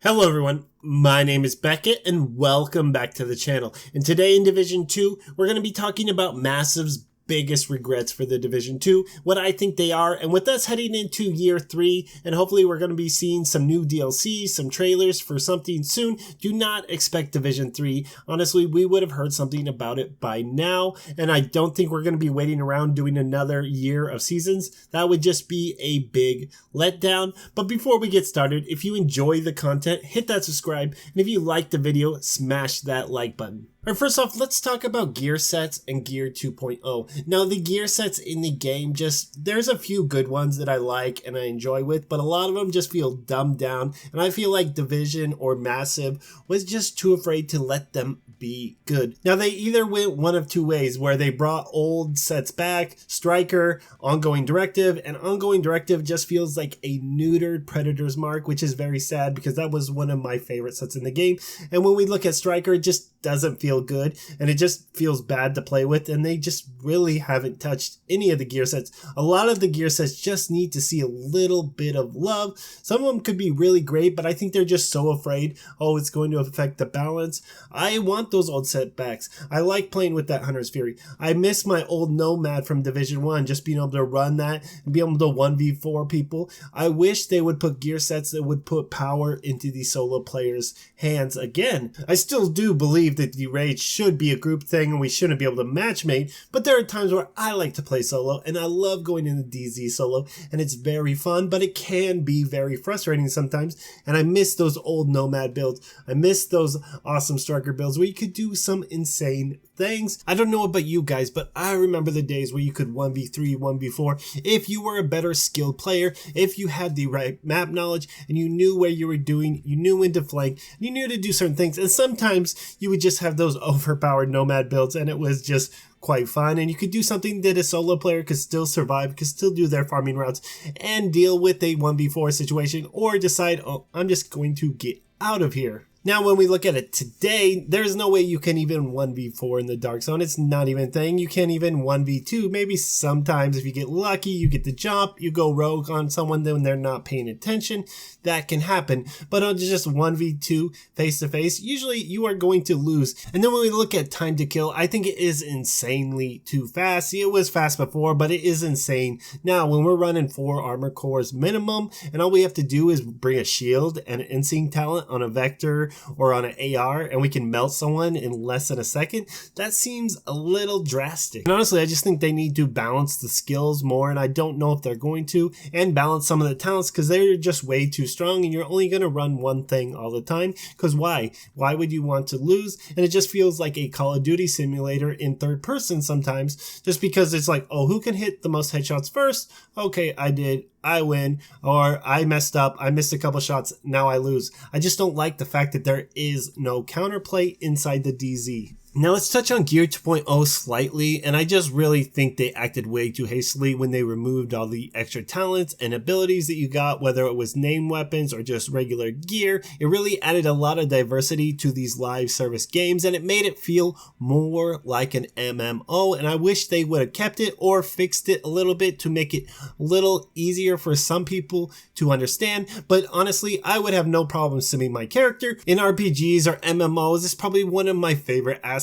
Hello everyone, my name is Beckett and welcome back to the channel. And today in Division 2, we're going to be talking about Massive's biggest regrets for the Division 2, what I think they are, and with us heading into Year 3, and hopefully we're going to be seeing some new DLC, some trailers for something soon. Do not expect Division 3. Honestly, we would have heard something about it by now, and I don't think we're going to be waiting around doing another year of seasons. That would just be a big letdown. But before we get started, if you enjoy the content, hit that subscribe, and if you like the video, smash that like button. Alright, first off, let's talk about gear sets and Gear 2.0. Now, the gear sets in the game, there's a few good ones that I like and I enjoy with, but a lot of them just feel dumbed down, and I feel like Division or Massive was just too afraid to let them be good. Now, they either went one of two ways, where they brought old sets back, Striker, Ongoing Directive, and Ongoing Directive just feels like a neutered Predator's Mark, which is very sad because that was one of my favorite sets in the game. And when we look at Striker, it just doesn't feel good and it just feels bad to play with, and they just really haven't touched any of the gear sets. A lot of the gear sets just need to see a little bit of love. Some of them could be really great, but I think they're just so afraid, oh, it's going to affect the balance. I want those old setbacks. I like playing with that Hunter's Fury. I miss my old Nomad from Division 1, just being able to run that and be able to 1v4 people. I wish they would put gear sets that would put power into the solo players' hands again. I still do believe that the raid should be a group thing and we shouldn't be able to matchmate, but there are times where I like to play solo and I love going into DZ solo and it's very fun, but it can be very frustrating sometimes, and I miss those old Nomad builds. I miss those awesome Striker builds where you could do some insane things. I don't know about you guys, but I remember the days where you could 1v3, 1v4 if you were a better skilled player, if you had the right map knowledge and you knew where you were doing, you knew when to flank, you knew to do certain things, and sometimes you would just have those overpowered Nomad builds and it was just quite fun, and you could do something that a solo player could still survive, could still do their farming routes and deal with a 1v4 situation, or decide, oh, I'm just going to get out of here. Now, when we look at it today, there's no way you can even 1v4 in the Dark Zone. It's not even a thing. You can't even 1v2. Maybe sometimes if you get lucky, you get the jump, you go rogue on someone when they're not paying attention. That can happen. But on just 1v2 face to face, usually you are going to lose. And then when we look at time to kill, I think it is insanely too fast. It was fast before, but it is insane now when we're running 4 armor cores minimum, and all we have to do is bring a shield and an instinct talent on a Vector or on an AR, and we can melt someone in less than a second. That seems a little drastic. And honestly, I just think they need to balance the skills more, and I don't know if they're going to, and balance some of the talents because they're just way too strong and you're only going to run one thing all the time. Because why? Why would you want to lose? And it just feels like a Call of Duty simulator in third person sometimes, just because it's like, oh, who can hit the most headshots first? Okay, I did. I win, or I messed up, I missed a couple shots, now I lose. I just don't like the fact that there is no counterplay inside the DZ. Now let's touch on Gear 2.0 slightly, and I just really think they acted way too hastily when they removed all the extra talents and abilities that you got, whether it was name weapons or just regular gear. It really added a lot of diversity to these live service games, and it made it feel more like an MMO, and I wish they would have kept it or fixed it a little bit to make it a little easier for some people to understand. But honestly, I would have no problem simming my character. In RPGs or MMOs, it's probably one of my favorite aspects.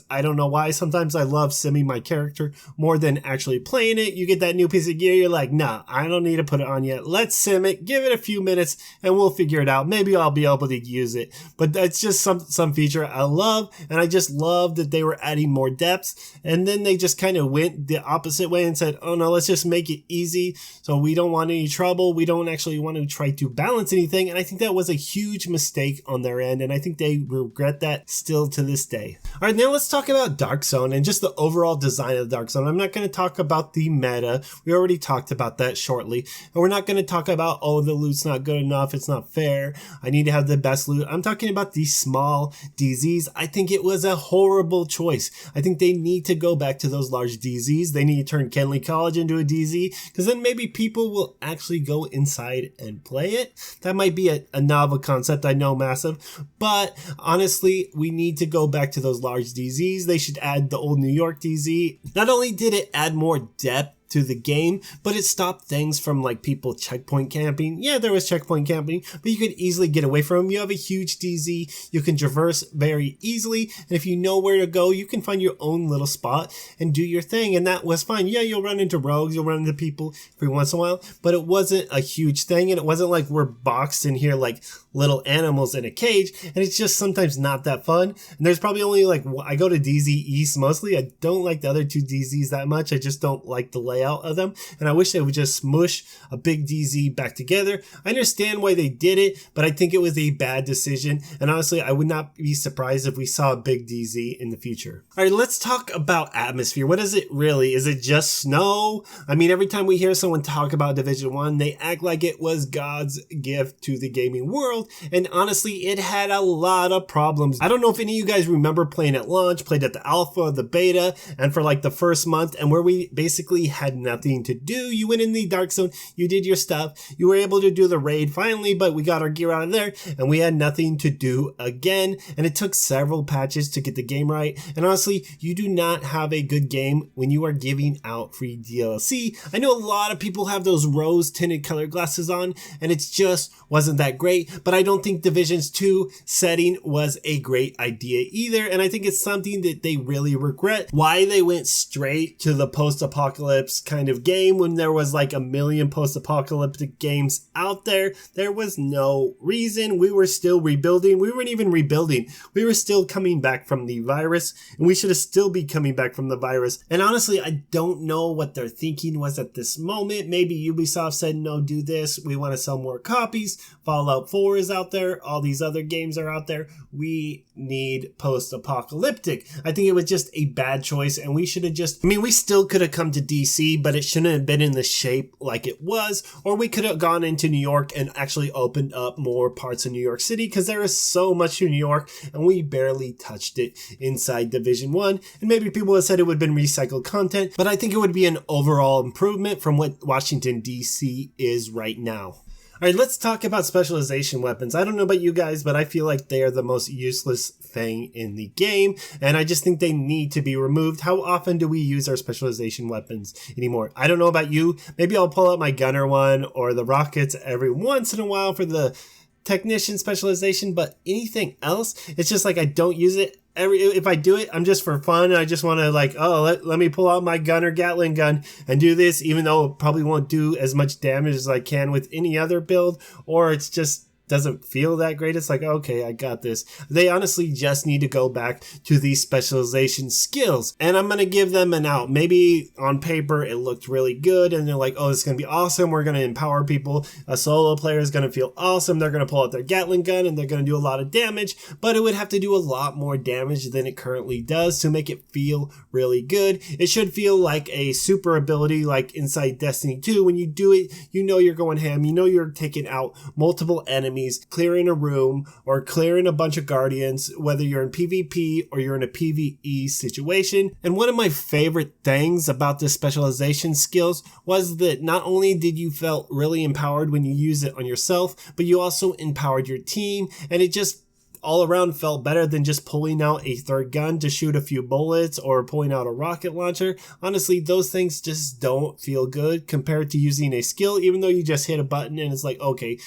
I don't know why. Sometimes I love simming my character more than actually playing it. You get that new piece of gear, you're like, nah, I don't need to put it on yet. Let's sim it, give it a few minutes, and we'll figure it out. Maybe I'll be able to use it. But that's just some feature I love, and I just love that they were adding more depths. And then they just kind of went the opposite way and said, oh no, let's just make it easy. So we don't want any trouble. We don't actually want to try to balance anything. And I think that was a huge mistake on their end, and I think they regret that still to this day. All right, now let's talk about Dark Zone and just the overall design of the Dark Zone. I'm not going to talk about the meta. We already talked about that shortly. And we're not going to talk about, oh, the loot's not good enough, it's not fair, I need to have the best loot. I'm talking about these small DZs. I think it was a horrible choice. I think they need to go back to those large DZs. They need to turn Kenley College into a DZ, because then maybe people will actually go inside and play it. That might be a novel concept, I know, Massive, but honestly, we need to go back to those large DZs. They should add the old New York DZ. Not only did it add more depth to the game, but it stopped things from like people checkpoint camping. Yeah, there was checkpoint camping, but you could easily get away from them. You have a huge DZ, you can traverse very easily, and if you know where to go, you can find your own little spot and do your thing, and that was fine. Yeah, you'll run into rogues, you'll run into people every once in a while, but it wasn't a huge thing, and it wasn't like we're boxed in here like little animals in a cage, and it's just sometimes not that fun. And there's probably only like, I go to DZ East mostly. I don't like the other two DZs that much. I just don't like the layout of them, and I wish they would just smush a big DZ back together. I understand why they did it, but I think it was a bad decision, and honestly I would not be surprised if we saw a big DZ in the future. Alright, let's talk about atmosphere. What is it really? Is it just snow? I mean, every time we hear someone talk about Division 1, they act like it was God's gift to the gaming world, and honestly it had a lot of problems. I don't know if any of you guys remember playing at launch, played at the alpha, the beta, and for like the first month, and where we basically had nothing to do. You went in the dark zone, you did your stuff, you were able to do the raid finally, but we got our gear out of there, and we had nothing to do again, and it took several patches to get the game right. And honestly, you do not have a good game when you are giving out free DLC. I know a lot of people have those rose tinted color glasses on, and it just wasn't that great, but I don't think Division's 2 setting was a great idea either, and I think it's something that they really regret. Why they went straight to the post-apocalypse kind of game when there was like a million post-apocalyptic games out there. There was no reason. We were still rebuilding. We weren't even rebuilding. We were still coming back from the virus, and we should have still be coming back from the virus. And honestly, I don't know what their thinking was at this moment. Maybe Ubisoft said, no, do this. We want to sell more copies. Fallout 4 is out there. All these other games are out there. We need post-apocalyptic. I think it was just a bad choice, and we should have just, I mean, we still could have come to DC, but it shouldn't have been in the shape like it was, or we could have gone into New York and actually opened up more parts of New York City, because there is so much to New York, and we barely touched it inside Division 1, and maybe people would have said it would have been recycled content, but I think it would be an overall improvement from what Washington, DC is right now. Alright, let's talk about specialization weapons. I don't know about you guys, but I feel like they are the most useless thing in the game, and I just think they need to be removed. How often do we use our specialization weapons anymore? I don't know about you. Maybe I'll pull out my gunner one or the rockets every once in a while for the technician specialization, but anything else, it's just like I don't use it. If I do it, I'm just for fun. I just want to like, oh, let me pull out my gun or Gatling gun and do this, even though it probably won't do as much damage as I can with any other build, or it's just doesn't feel that great. It's like, okay, I got this. They honestly just need to go back to these specialization skills, and I'm going to give them an out. Maybe on paper it looked really good, and they're like, oh, this is going to be awesome. We're going to empower people. A solo player is going to feel awesome. They're going to pull out their Gatling gun, and they're going to do a lot of damage, but it would have to do a lot more damage than it currently does to make it feel really good. It should feel like a super ability like inside Destiny 2. When you do it, you know you're going ham. You know you're taking out multiple enemies, clearing a room or clearing a bunch of guardians, whether you're in PvP or you're in a PvE situation. And one of my favorite things about this specialization skills was that not only did you felt really empowered when you use it on yourself, but you also empowered your team, and it just all around felt better than just pulling out a third gun to shoot a few bullets or pulling out a rocket launcher. Honestly, those things just don't feel good compared to using a skill, even though you just hit a button and it's like, okay,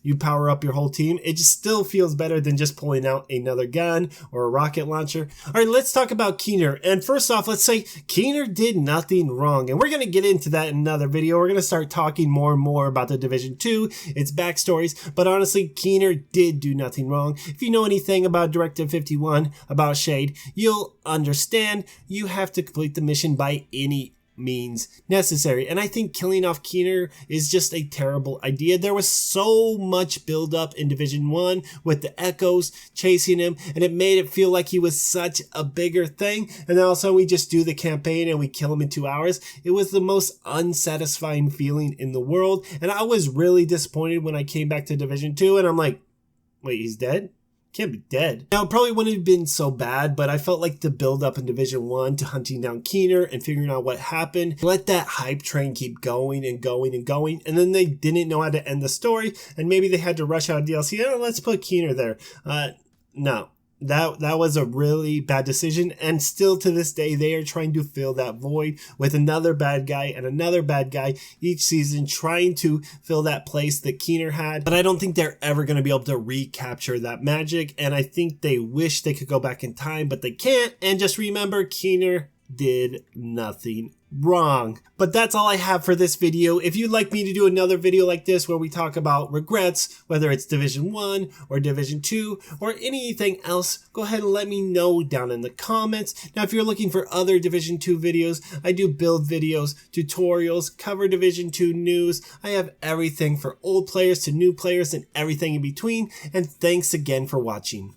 you power up your whole team. It just still feels better than just pulling out another gun or a rocket launcher. All right, let's talk about Keener. And first off, let's say Keener did nothing wrong. And we're going to get into that in another video. We're going to start talking more and more about the Division 2, its backstories. But honestly, Keener did do nothing wrong. If you know anything about Directive 51, about Shade, you'll understand you have to complete the mission by any means necessary. And I think killing off Keener is just a terrible idea. There was so much build up in Division 1 with the Echoes chasing him, and it made it feel like he was such a bigger thing. And then also we just do the campaign and we kill him in 2 hours. It was the most unsatisfying feeling in the world. And I was really disappointed when I came back to Division 2 and I'm like, wait, he's dead? Can't be dead. Now, it probably wouldn't have been so bad, but I felt like the build up in Division 1 to hunting down Keener and figuring out what happened, let that hype train keep going and going and going, and then they didn't know how to end the story, and maybe they had to rush out DLC. Oh, let's put Keener there. No. That was a really bad decision, and still to this day they are trying to fill that void with another bad guy and another bad guy each season, trying to fill that place that Keener had. But I don't think they're ever going to be able to recapture that magic, and I think they wish they could go back in time, but they can't. And just remember, Keener did nothing wrong. But that's all I have for this video. If you'd like me to do another video like this where we talk about regrets, whether it's Division 1 or Division 2 or anything else, go ahead and let me know down in the comments. Now, if you're looking for other Division 2 videos, I do build videos, tutorials, cover Division 2 news. I have everything for old players to new players and everything in between. And thanks again for watching.